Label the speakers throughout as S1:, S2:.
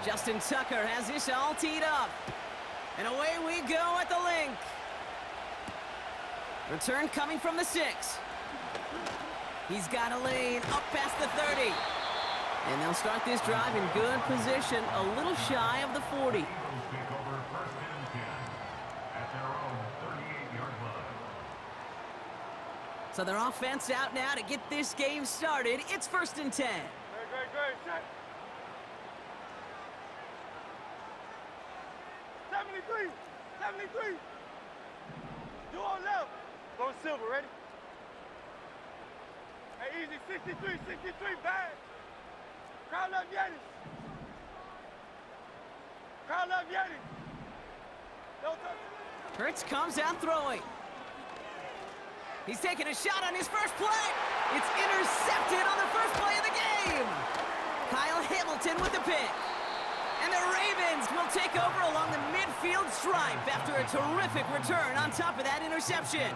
S1: Justin Tucker has this all teed up. And away we go at the link. Return coming from the 6. He's got a lane up past the 30. And they'll start this drive in good position, a little shy of the 40. So their offense out now to get this game started. It's 1st and 10.
S2: Great. 73. You on left. Go silver, ready? Hey, easy. 63, bad. Crowd left Yetis. Don't touch it.
S1: Hurts comes out throwing. He's taking a shot on his first play. It's intercepted on the first play of the game. Kyle Hamilton with the pick. And the Ravens will take over along the midfield stripe after a terrific return on top of that interception.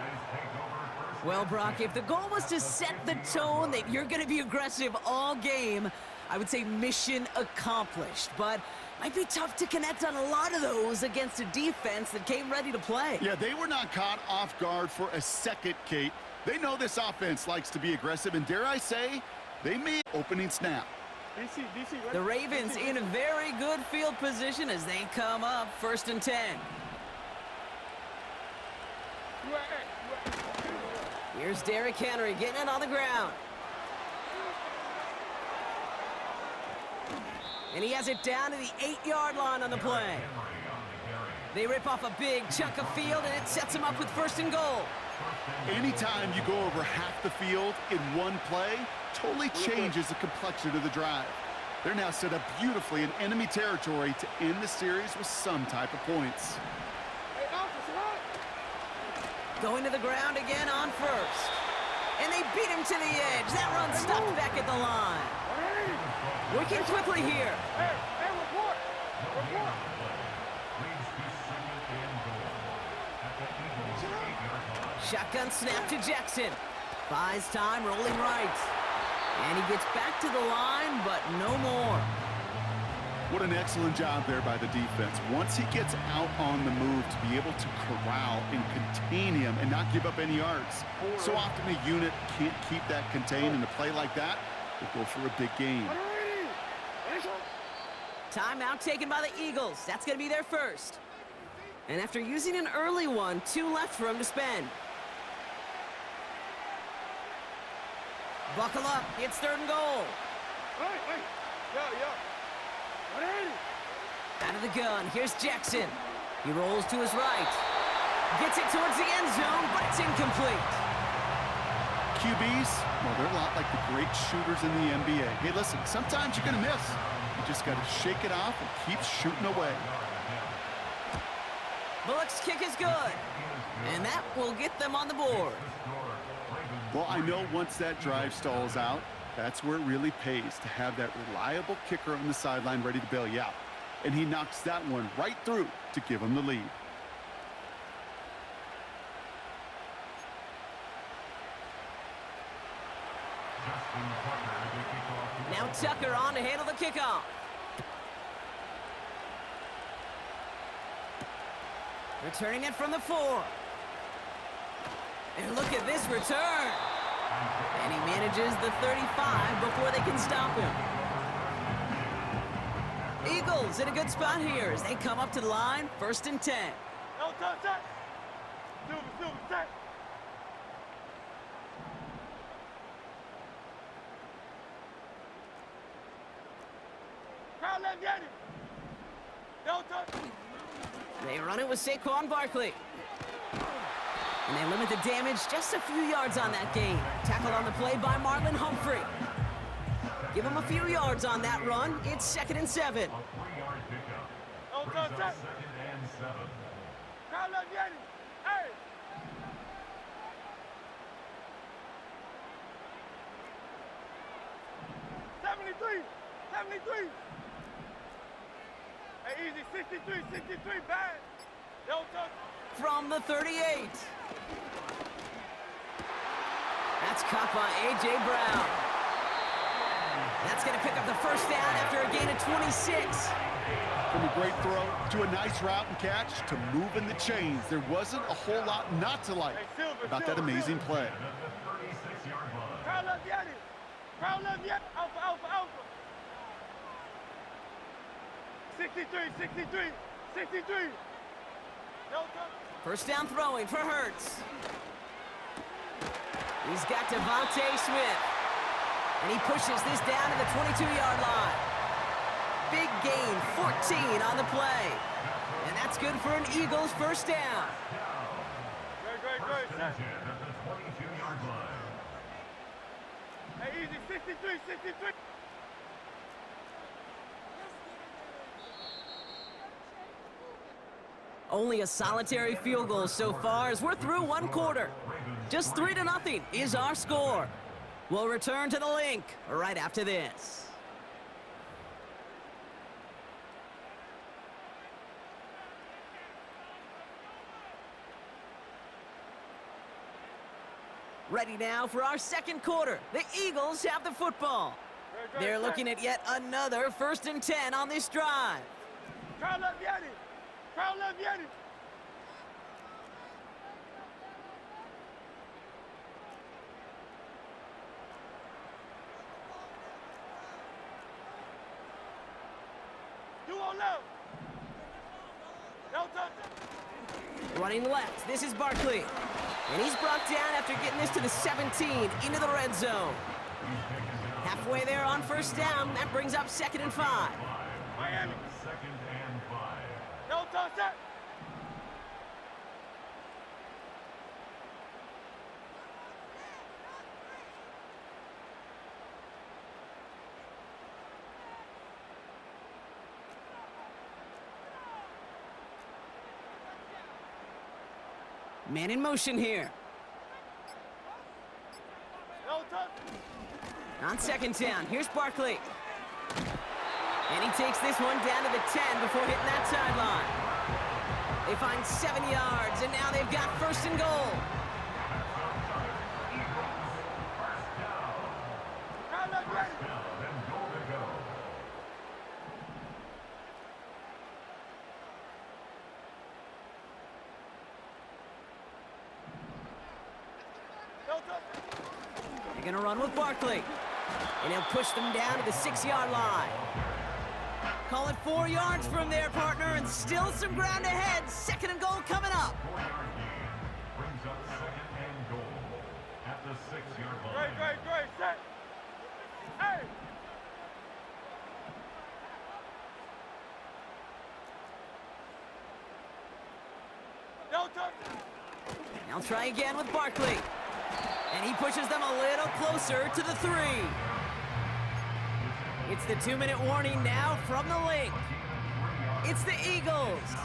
S1: Well, Brock, if the goal was to set the tone that you're going to be aggressive all game, I would say mission accomplished. But might be tough to connect on a lot of those against a defense that came ready to play.
S3: Yeah, they were not caught off guard for a second, Kate. They know this offense likes to be aggressive, and dare I say, they made opening snap.
S2: DC, ready?
S1: The Ravens in a very good field position as they come up 1st and 10. Here's Derrick Henry getting it on the ground. And he has it down to the 8-yard line on the play. They rip off a big chunk of field, and it sets them up with 1st and goal.
S3: Anytime you go over half the field in one play, totally changes the complexion of the drive. They're now set up beautifully in enemy territory to end the series with some type of points.
S1: Going to the ground again on 1st. And they beat him to the edge. That run stopped back at the line. Working quickly here.
S2: Hey, report.
S1: Shotgun snap to Jackson. Buys time, rolling right. And he gets back to the line, but no more.
S3: What an excellent job there by the defense. Once he gets out on the move, to be able to corral and contain him and not give up any yards. So often a unit can't keep that contained, and a play like that will go for a big gain.
S1: Timeout taken by the Eagles. That's going to be their first. And after using an early one, 2 left for him to spend. Buckle up. It's 3rd and goal. Out of the gun. Here's Jackson. He rolls to his right. Gets it towards the end zone, but it's incomplete.
S3: QBs, well, they're a lot like the great shooters in the NBA. Hey, listen, sometimes you're going to miss. You just got to shake it off and keep shooting away.
S1: Bullock's kick is good. And that will get them on the board.
S3: Well, I know once that drive stalls out, that's where it really pays to have that reliable kicker on the sideline ready to bail you out. And he knocks that one right through to give him the lead.
S1: Now Tucker on to handle the kickoff. Returning it from the 4. And look at this return. And he manages the 35 before they can stop him. Eagles in a good spot here as they come up to the line, 1st and 10.
S2: No touch that. Silver, set. Crowd left Yetis. No touch.
S1: They run it with Saquon Barkley. And they limit the damage just a few yards on that gain. Tackled on the play by Marlon Humphrey. Give him a few yards on that run. It's 2nd and 7.
S2: No touch that. Crowd left Yetis. Hey. '73. Hey, easy. 63, bad. No touch.
S1: From the 38. That's caught by A.J. Brown. That's going to pick up the 1st down after a gain of 26.
S3: From a great throw to a nice route and catch to moving the chains, there wasn't a whole lot not to like about that amazing play.
S2: Crowd up, Yanni. Crowd up, Yanni. Alpha, alpha, alpha. 63, 63, 63. No touch.
S1: First down throwing for Hurts. He's got Devontae Smith. And he pushes this down to the 22-yard line. Big gain, 14 on the play. And that's good for an Eagles first down.
S2: Great. Hey, easy, 63, 63.
S1: Only a solitary field goal so far as we're through one quarter. Just 3-0 is our score. We'll return to the link right after this. Ready now for our second quarter. The Eagles have the football. They're looking at yet another 1st and 10 on this drive.
S2: Crowd up, Yanni. Crowd up, Yanni. You on left. No touch.
S1: Running left, this is Barkley. And he's brought down after getting this to the 17 into the red zone. Halfway there on first down, that brings up 2nd and 5.
S2: Miami. 2nd and 5. No touch that.
S1: Man in motion here.
S2: No touch.
S1: On 2nd down, here's Barkley. And he takes this one down to the 10 before hitting that sideline. They find 7 yards, and now they've got 1st and goal.
S2: Crowd up, Yanni. No touch.
S1: They're going to run with Barkley. And he'll push them down to the 6-yard line. Call it 4 yards from there, partner, and still some ground ahead. 2nd and goal coming up.
S4: Brings up 2nd and goal at the 6-yard line.
S2: Great. Set. Hey. No touch.
S1: Now try again with Barkley. And he pushes them a little closer to the 3. It's the 2-minute warning now from the link. It's the Eagles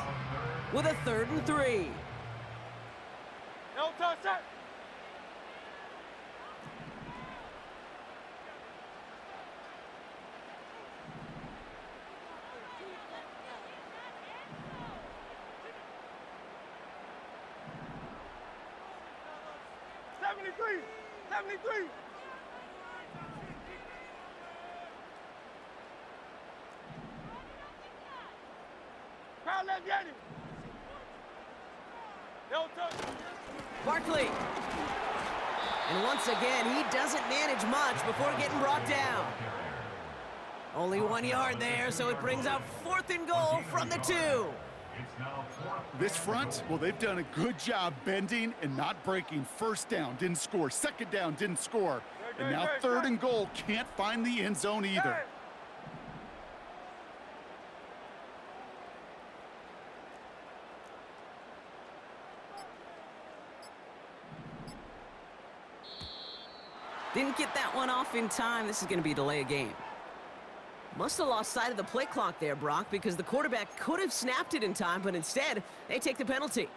S1: with a 3rd and 3.
S2: No touch that. Seventy-three. Crowd left, Yanni. No touch.
S1: Barkley. And once again, he doesn't manage much before getting brought down. Only 1 yard there, so it brings up 4th and goal from the 2.
S3: This front, well, they've done a good job bending and not breaking. 1st down, didn't score. 2nd down, didn't score. And now 3rd and goal, can't find the end zone either.
S1: Didn't get that one off in time. This is going to be a delay of game. Must have lost sight of the play clock there, Brock, because the quarterback could have snapped it in time, but instead, they take the penalty.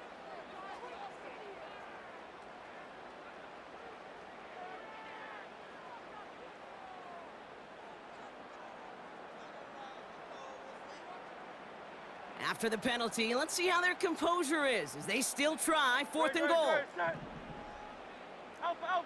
S1: After the penalty, let's see how their composure is as they still try 4th and goal.
S2: Alpha.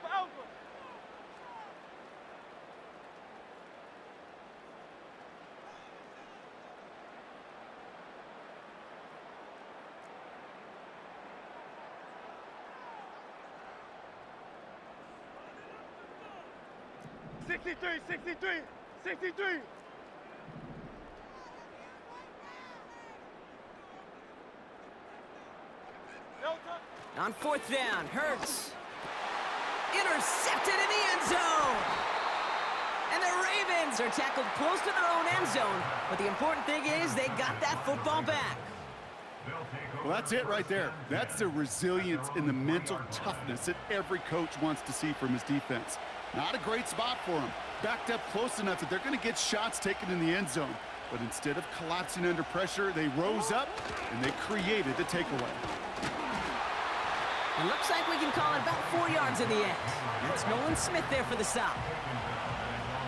S2: 63, 63, 63. No touch.
S1: On fourth down, Hurts. Intercepted in the end zone. And the Ravens are tackled close to their own end zone. But the important thing is they got that football back.
S3: Well, that's it right there. That's the resilience and the mental toughness that every coach wants to see from his defense. Not a great spot for him. Backed up close enough that they're going to get shots taken in the end zone. But instead of collapsing under pressure, they rose up and they created the takeaway.
S1: It looks like we can call it about 4 yards in the end. That's Nolan Smith there for the stop.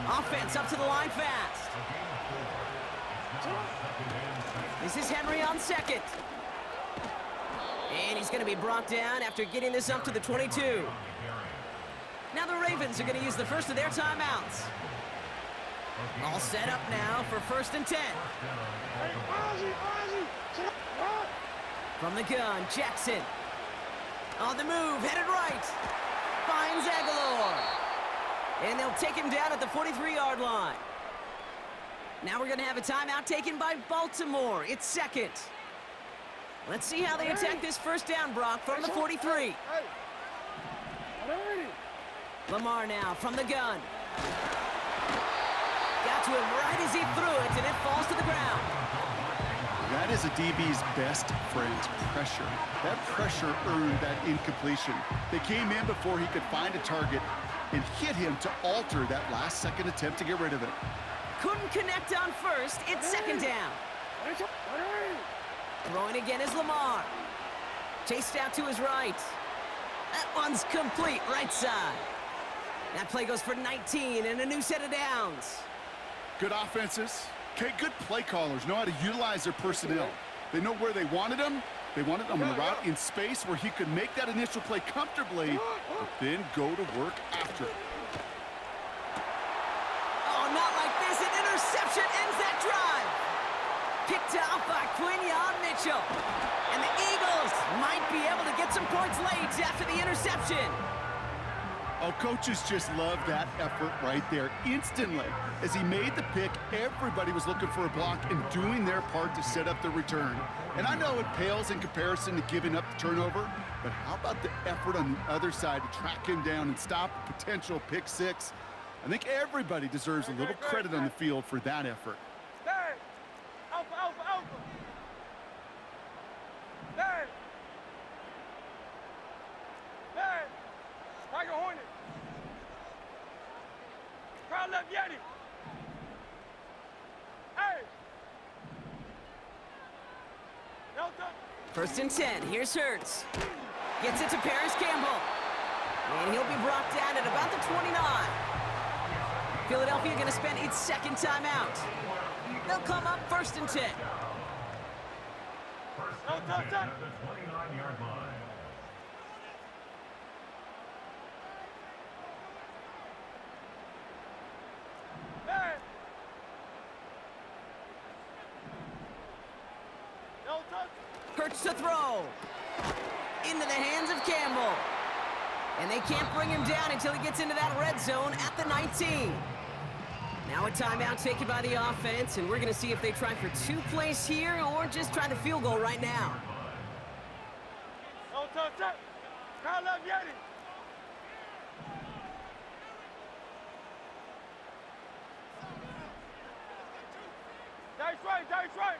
S1: Offense up to the line fast. This is Henry on second. And he's going to be brought down after getting this up to the 22. Now the Ravens are going to use the first of their timeouts. All set up now for 1st and 10. From the gun, Jackson. On the move, headed right. Finds Aguilar. And they'll take him down at the 43-yard line. Now we're going to have a timeout taken by Baltimore. It's second. Let's see how they attack this first down, Brock, from the 43. Lamar now from the gun. Got to him right as he threw it, and it falls to the ground.
S3: That is a DB's best friend, pressure. That pressure earned that incompletion. They came in before he could find a target and hit him to alter that last-second attempt to get rid of it.
S1: Couldn't connect on first. It's second down. Throwing again is Lamar. Chased out to his right. That one's complete, right side. That play goes for 19 and a new set of downs.
S3: Good offenses. Okay, good play callers know how to utilize their personnel. They know where they wanted him. They wanted him on the route in space where he could make that initial play comfortably, but then go to work after it.
S1: Oh, not like this. An interception ends that drive. Picked off by Quinyon Mitchell. And the Eagles might be able to get some points late after the interception.
S3: Oh, coaches just love that effort right there. Instantly, as he made the pick, everybody was looking for a block and doing their part to set up the return. And I know it pales in comparison to giving up the turnover, but how about the effort on the other side to track him down and stop a potential pick six? I think everybody deserves a little credit on the field for that effort.
S2: Hey! Alpha, alpha, alpha! Hey! Hey! Tiger Hornet! Crowd left Yeti! Hey! No touch!
S1: 1st and 10. Here's Hurts. Gets it to Paris Campbell. And he'll be brought down at about the 29. Philadelphia going to spend its second timeout. They'll come up 1st and 10.
S2: No touch, touch!
S4: At the 29-yard line.
S2: Hey! No touch!
S1: Hurts to throw. Into the hands of Campbell. And they can't bring him down until he gets into that red zone at the 19. Now a timeout taken by the offense, and we're going to see if they try for 2 plays here or just try the field goal right now.
S2: No touch, touch! Crowd left Yeti! Dice right, dice right!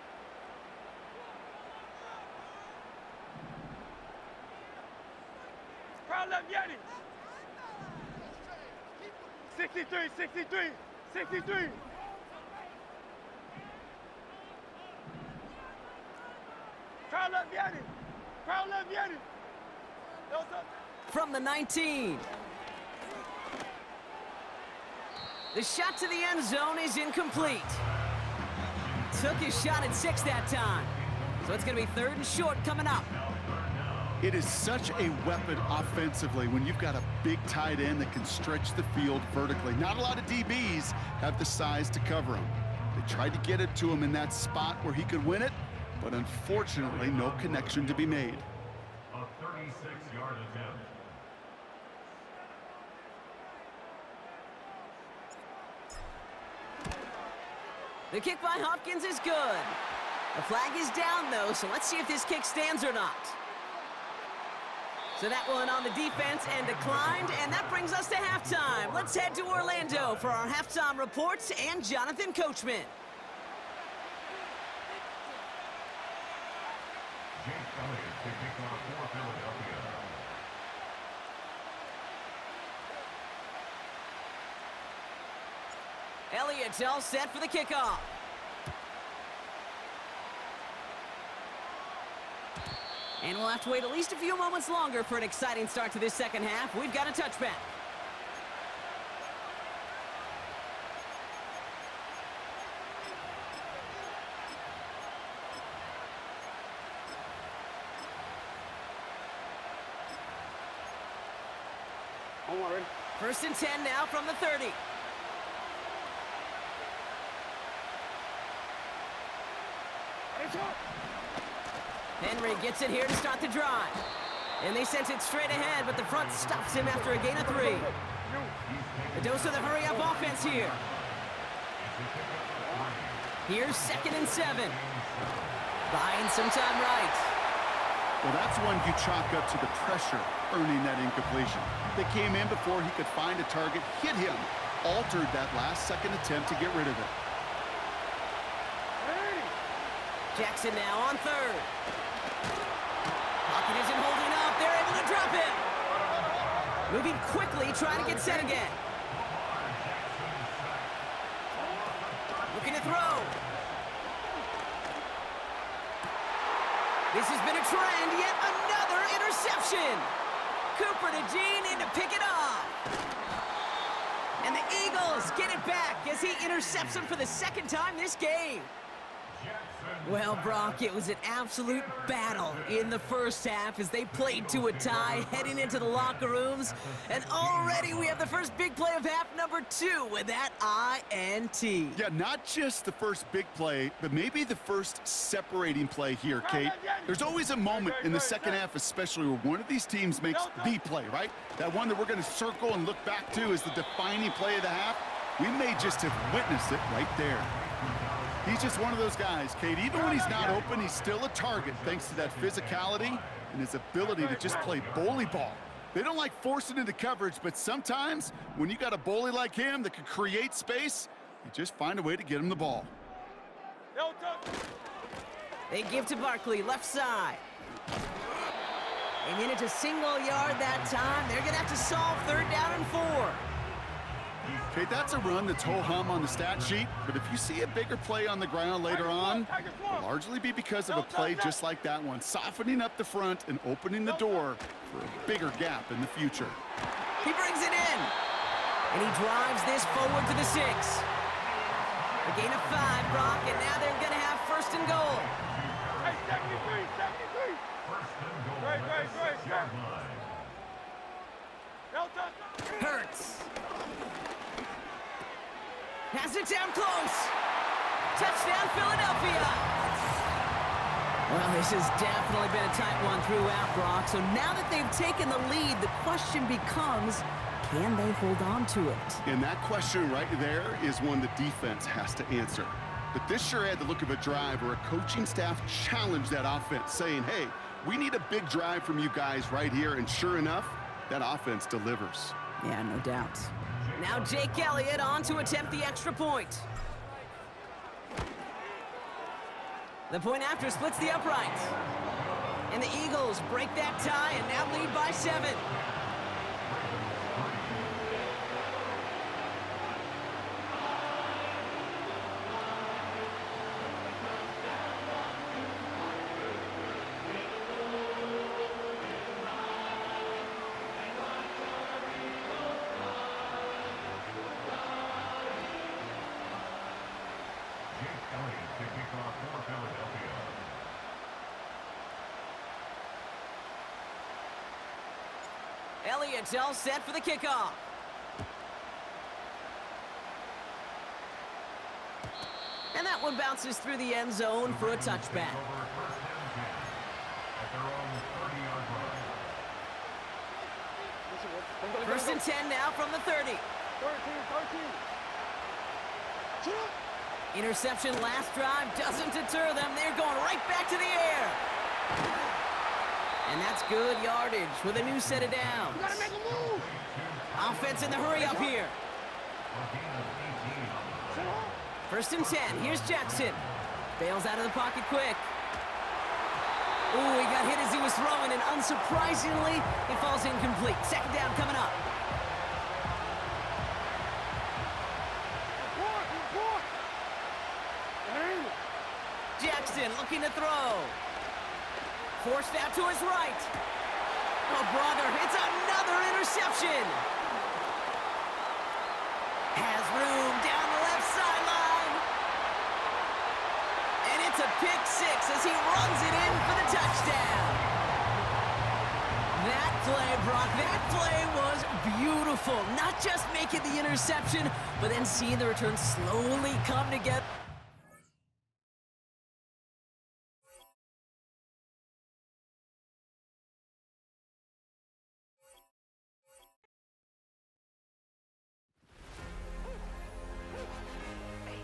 S2: Crowd left Yeti! 63, 63, 63! Crowd left Yeti! Crowd left Yeti! No touch!
S1: From the 19. The shot to the end zone is incomplete. Took his shot at 6 that time. So it's going to be 3rd and short coming up.
S3: It is such a weapon offensively when you've got a big tight end that can stretch the field vertically. Not a lot of DBs have the size to cover him. They tried to get it to him in that spot where he could win it, but unfortunately, no connection to be made.
S4: A 36-yard attempt.
S1: The kick by Hopkins is good. The flag is down, though, so let's see if this kick stands or not. So that one on the defense and declined, and that brings us to halftime. Let's head to Orlando for our halftime reports and Jonathan Coachman.
S4: Jake Elliott to kick off for Philadelphia.
S1: Elliott's all set for the kickoff. And we'll have to wait at least a few moments longer for an exciting start to this second half. We've got a touchback.
S2: Don't worry.
S1: 1st and 10 now from the 30. Henry gets it here to start the drive. And they sent it straight ahead, but the front stops him after a gain of 3. A dose of the hurry-up offense here. Here's 2nd and 7. Buying some time right.
S3: Well, that's one you chalk up to the pressure earning that incompletion. They came in before he could find a target, hit him, altered that last-second attempt to get rid of it.
S1: Jackson now on 3rd. Pocket isn't holding up. They're able to drop it. Moving quickly, trying to get set again. Looking to throw. This has been a trend. Yet another interception. Cooper to Gene in to pick it off. And the Eagles get it back as he intercepts him for the 2nd time this game. Well, Brock, it was an absolute battle in the first half as they played to a tie heading into the locker rooms. And already we have the first big play of half number 2 with that INT.
S3: Yeah, not just the first big play, but maybe the first separating play here, Kate. There's always a moment in the second half, especially where one of these teams makes the play, right? That one that we're going to circle and look back to as the defining play of the half. We may just have witnessed it right there. He's just one of those guys, Kate. Even when he's not open, he's still a target thanks to that physicality and his ability to just play bully ball. They don't like forcing into coverage, but sometimes when you got a bully like him that can create space, you just find a way to get him the ball.
S1: They give to Barkley, left side. And in it a single yard that time. They're going to have to solve 3rd down and 4.
S3: Okay, that's a run that's ho-hum on the stat sheet, but if you see a bigger play on the ground later on, it'll largely be because of a play just like that one, softening up the front and opening the door for a bigger gap in the future.
S1: He brings it in, and he drives this forward to the 6. A gain of 5, Brock, and now they're going to have 1st and goal.
S2: Hey, 73, 73.
S4: First and goal
S2: Great,
S4: at
S2: great,
S4: the
S2: great,
S4: 6-yard line.
S1: Hurts. Has it down close. Touchdown, Philadelphia. Well, this has definitely been a tight one throughout, Brock. So now that they've taken the lead, the question becomes, can they hold on to it?
S3: And that question right there is one the defense has to answer. But this sure had the look of a drive where a coaching staff challenged that offense, saying, hey, we need a big drive from you guys right here. And sure enough, that offense delivers.
S1: Yeah, no doubt. Now Jake Elliott on to attempt the extra point. The point after splits the uprights. And the Eagles break that tie and now lead by 7. Elliott's all set for the kickoff. And that one bounces through the end zone for a touchback. First and 10 now from the 30.
S2: 13.
S1: Interception last drive doesn't deter them. They're going right back to the air. And that's good yardage with a new set of downs.
S2: You gotta make a move.
S1: Offense in the hurry up here. First and 10. Here's Jackson. Bails out of the pocket quick. Ooh, he got hit as he was throwing, and unsurprisingly, he falls incomplete. Second down coming up. Jackson looking to throw. Forced out to his right. Oh, brother, it's another interception. Has room down the left sideline. And it's a pick six as he runs it in for the touchdown. That play, Brock, that play was beautiful. Not just making the interception, but then seeing the return slowly come together.